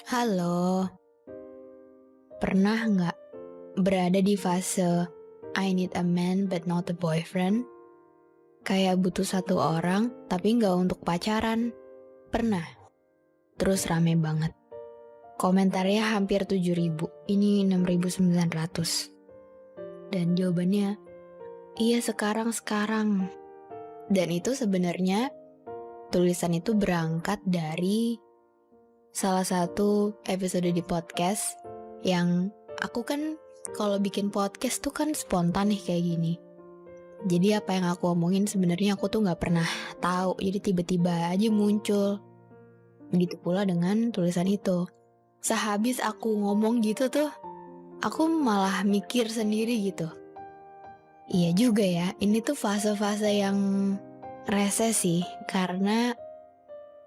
Halo, pernah nggak berada di fase I need a man but not a boyfriend? Kayak butuh satu orang tapi nggak untuk pacaran. Pernah? Terus rame banget. Komentarnya hampir 7.000, ini 6.900. Dan jawabannya, iya sekarang. Dan itu sebenarnya tulisan itu berangkat dari salah satu episode di podcast yang aku kan kalau bikin podcast tuh kan spontan nih kayak gini. Jadi apa yang aku omongin sebenarnya aku tuh nggak pernah tahu. Jadi tiba-tiba aja muncul. Begitu pula dengan tulisan itu. Sehabis aku ngomong gitu tuh, aku malah mikir sendiri gitu. Iya juga ya, ini tuh fase-fase yang rese sih karena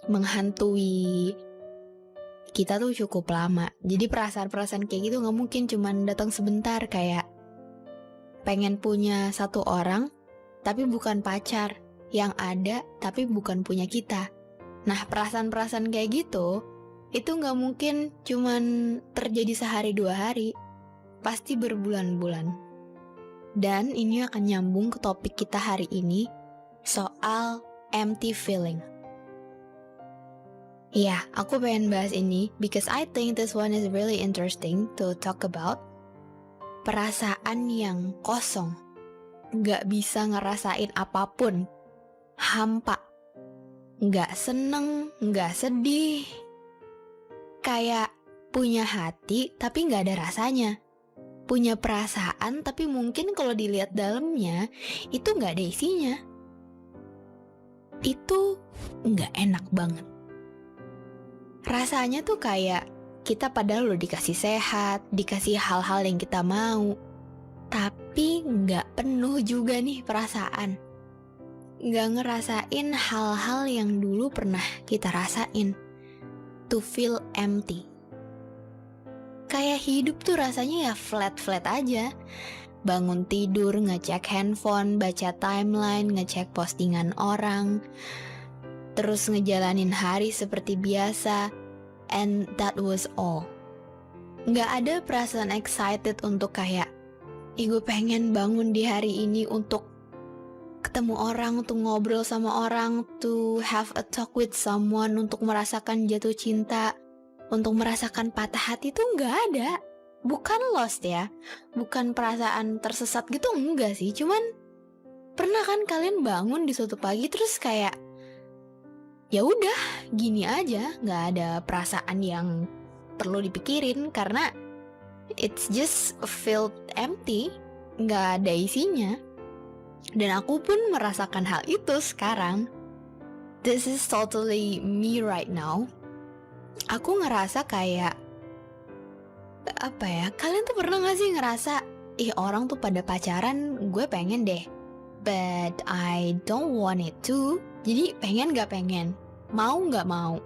menghantui kita tuh cukup lama. Jadi perasaan-perasaan kayak gitu gak mungkin cuman datang sebentar. Kayak pengen punya satu orang tapi bukan pacar, yang ada tapi bukan punya kita. Nah perasaan-perasaan kayak gitu itu gak mungkin cuman terjadi sehari dua hari, pasti berbulan-bulan. Dan ini akan nyambung ke topik kita hari ini, soal empty feeling. Iya, aku pengen bahas ini because I think this one is really interesting to talk about. Perasaan yang kosong, gak bisa ngerasain apapun, hampa, gak seneng, gak sedih, kayak punya hati tapi gak ada rasanya, punya perasaan tapi mungkin kalau dilihat dalamnya itu gak ada isinya. Itu gak enak banget. Rasanya tuh kayak kita padahal udah dikasih sehat, dikasih hal-hal yang kita mau, tapi nggak penuh juga nih perasaan. Nggak ngerasain hal-hal yang dulu pernah kita rasain. To feel empty. Kayak hidup tuh rasanya ya flat-flat aja. Bangun tidur, ngecek handphone, baca timeline, ngecek postingan orang, terus ngejalanin hari seperti biasa, and that was all. Nggak ada perasaan excited untuk kayak, gue pengen bangun di hari ini untuk ketemu orang, untuk ngobrol sama orang, to have a talk with someone, untuk merasakan jatuh cinta, untuk merasakan patah hati tuh nggak ada. Bukan lost ya, bukan perasaan tersesat gitu, enggak sih. Cuman pernah kan kalian bangun di suatu pagi terus kayak, ya udah gini aja, nggak ada perasaan yang perlu dipikirin karena it's just felt empty, nggak ada isinya. Dan aku pun merasakan hal itu sekarang. This is totally me right now. Aku ngerasa kayak apa ya? Kalian tuh pernah nggak sih ngerasa, orang tuh pada pacaran, gue pengen deh, but I don't want it to. Jadi pengen gak pengen, mau gak mau.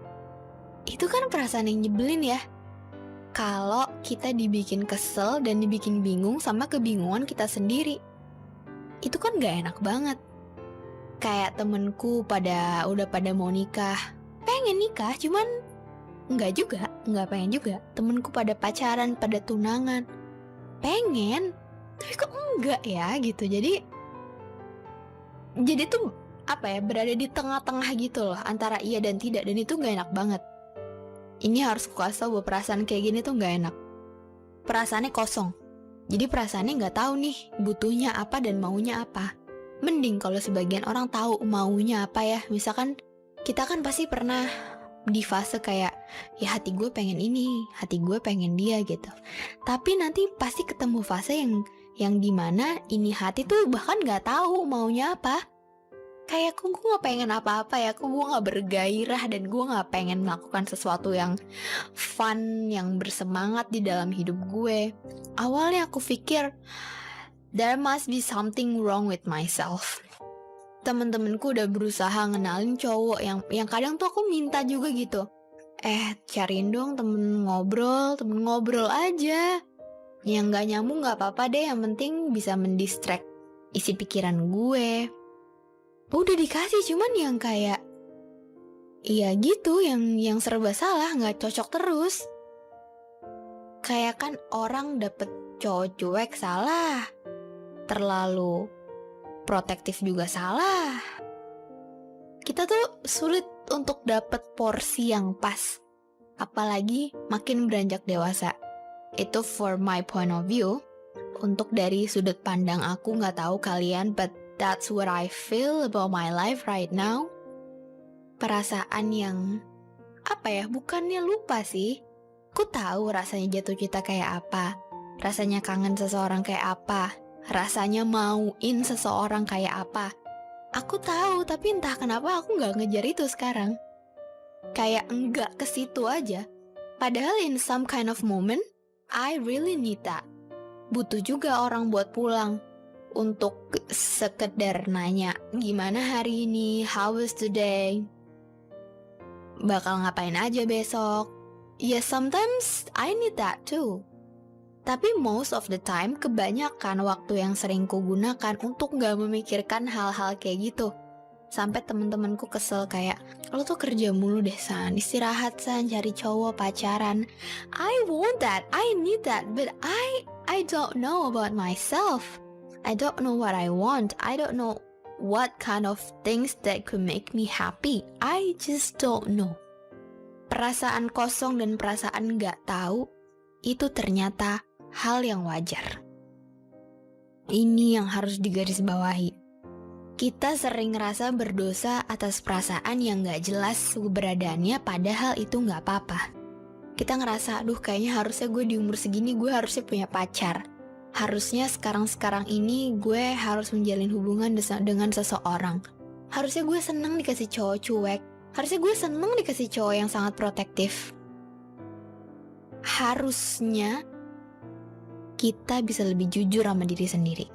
Itu kan perasaan yang nyebelin ya. Kalau kita dibikin kesel dan dibikin bingung sama kebingungan kita sendiri, itu kan gak enak banget. Kayak temenku udah pada mau nikah, pengen nikah cuman gak pengen juga. Temenku pada pacaran, pada tunangan, pengen, tapi kok enggak ya gitu. Jadi tuh apa ya, berada di tengah-tengah gitu loh, antara iya dan tidak, dan itu gak enak banget. Ini harus aku kasih tau bahwa perasaan kayak gini tuh gak enak. Perasaannya kosong. Jadi perasaannya gak tahu nih butuhnya apa dan maunya apa. Mending kalau sebagian orang tahu maunya apa ya. Misalkan kita kan pasti pernah di fase kayak, ya hati gue pengen ini, hati gue pengen dia gitu. Tapi nanti pasti ketemu fase yang dimana ini hati tuh bahkan gak tahu maunya apa. Kayak gue gak pengen apa-apa ya, gue gak bergairah dan gue gak pengen melakukan sesuatu yang fun, yang bersemangat di dalam hidup gue. Awalnya aku pikir, there must be something wrong with myself. Temen-temenku udah berusaha ngenalin cowok yang kadang tuh aku minta juga gitu. Cariin dong temen ngobrol aja. Yang gak nyambung gak apa-apa deh, yang penting bisa mendistract isi pikiran gue. Udah dikasih, cuman yang kayak, iya gitu, yang serba salah, gak cocok terus. Kayak kan orang dapet cowok cuek salah, terlalu protektif juga salah. Kita tuh sulit untuk dapet porsi yang pas, apalagi makin beranjak dewasa. Itu for my point of view. Untuk dari sudut pandang aku, nggak tahu kalian, but that's what I feel about my life right now. Perasaan yang bukannya lupa sih. Aku tahu rasanya jatuh cinta kayak apa, rasanya kangen seseorang kayak apa, rasanya mauin seseorang kayak apa. Aku tahu, tapi entah kenapa aku nggak ngejar itu sekarang. Kayak enggak ke situ aja. Padahal in some kind of moment, I really need that. Butuh juga orang buat pulang untuk sekedar nanya, gimana hari ini, how was today, bakal ngapain aja besok. Yes, sometimes I need that too. Tapi most of the time, kebanyakan waktu yang sering kugunakan untuk gak memikirkan hal-hal kayak gitu. Sampai temen-temenku kesel kayak, lo tuh kerja mulu deh San, istirahat San, cari cowok, pacaran. I want that, I need that, but I don't know about myself. I don't know what I want. I don't know what kind of things that could make me happy. I just don't know. Perasaan kosong dan perasaan gak tahu, itu ternyata hal yang wajar. Ini yang harus digarisbawahi. Kita sering ngerasa berdosa atas perasaan yang gak jelas keberadaannya, padahal itu gak apa-apa. Kita ngerasa, aduh kayaknya harusnya gue di umur segini gue harusnya punya pacar. Harusnya sekarang ini gue harus menjalin hubungan dengan seseorang. Harusnya gue seneng dikasih cowok cuek. Harusnya gue seneng dikasih cowok yang sangat protektif. Harusnya kita bisa lebih jujur sama diri sendiri.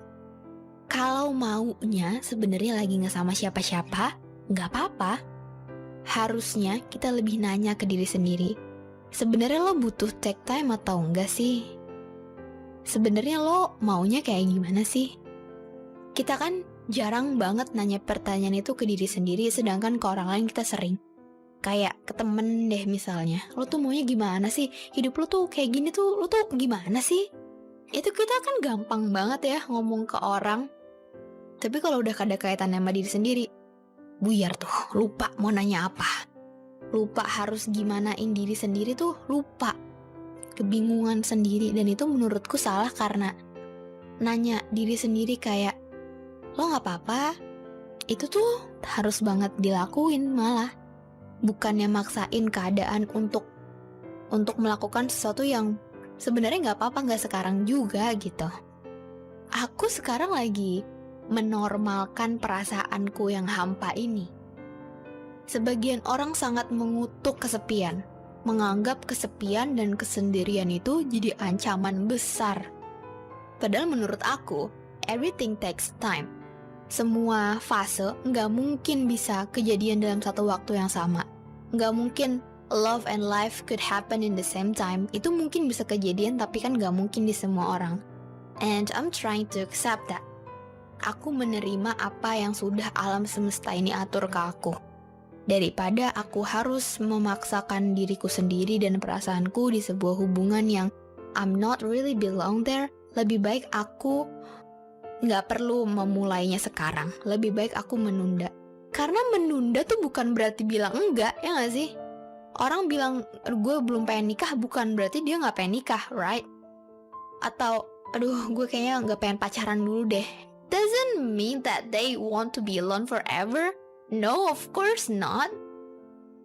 Kalau maunya sebenarnya lagi gak sama siapa-siapa, gak apa-apa. Harusnya kita lebih nanya ke diri sendiri. Sebenarnya lo butuh take time atau enggak sih? Sebenarnya lo maunya kayak gimana sih? Kita kan jarang banget nanya pertanyaan itu ke diri sendiri, sedangkan ke orang lain kita sering. Kayak ke temen deh misalnya, lo tuh maunya gimana sih? Hidup lo tuh kayak gini tuh, lo tuh gimana sih? Itu kita kan gampang banget ya ngomong ke orang. Tapi kalau udah ada kaitannya sama diri sendiri, buyar tuh, lupa mau nanya apa. Lupa harus gimanain diri sendiri tuh, lupa. Kebingungan sendiri, dan itu menurutku salah karena nanya diri sendiri kayak, lo gak apa-apa, itu tuh harus banget dilakuin malah. Bukannya maksain keadaan untuk melakukan sesuatu yang sebenarnya gak apa-apa, gak sekarang juga gitu. Aku sekarang lagi menormalkan perasaanku yang hampa ini. Sebagian orang sangat mengutuk kesepian, menganggap kesepian dan kesendirian itu jadi ancaman besar. Padahal menurut aku, everything takes time. Semua fase nggak mungkin bisa kejadian dalam satu waktu yang sama. Nggak mungkin love and life could happen in the same time. Itu mungkin bisa kejadian, tapi kan nggak mungkin di semua orang. And I'm trying to accept that. Aku menerima apa yang sudah alam semesta ini atur ke aku. Daripada aku harus memaksakan diriku sendiri dan perasaanku di sebuah hubungan yang I'm not really belong there, lebih baik aku nggak perlu memulainya sekarang. Lebih baik aku menunda. Karena menunda tuh bukan berarti bilang enggak, ya nggak sih? Orang bilang gue belum pengen nikah bukan berarti dia nggak pengen nikah, right? Atau aduh gue kayaknya nggak pengen pacaran dulu deh. Doesn't mean that they want to be alone forever. No, of course not.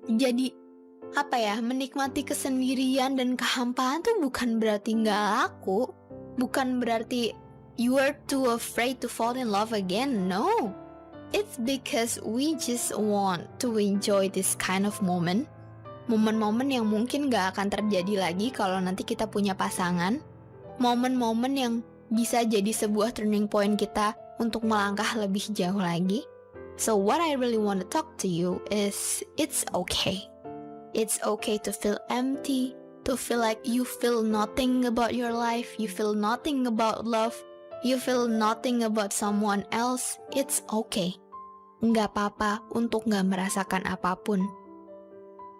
Jadi, menikmati kesendirian dan kehampaan tuh bukan berarti nggak laku. Bukan berarti you are too afraid to fall in love again. No. It's because we just want to enjoy this kind of moment. Momen-momen yang mungkin nggak akan terjadi lagi kalau nanti kita punya pasangan. Momen-momen yang bisa jadi sebuah turning point kita untuk melangkah lebih jauh lagi. So what I really want to talk to you is, it's okay. It's okay to feel empty, to feel like you feel nothing about your life, you feel nothing about love, you feel nothing about someone else. It's okay. Nggak apa-apa untuk nggak merasakan apapun.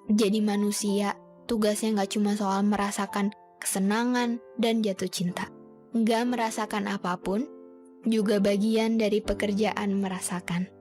Jadi manusia, tugasnya nggak cuma soal merasakan kesenangan, dan jatuh cinta. Nggak merasakan apapun, juga bagian dari pekerjaan merasakan.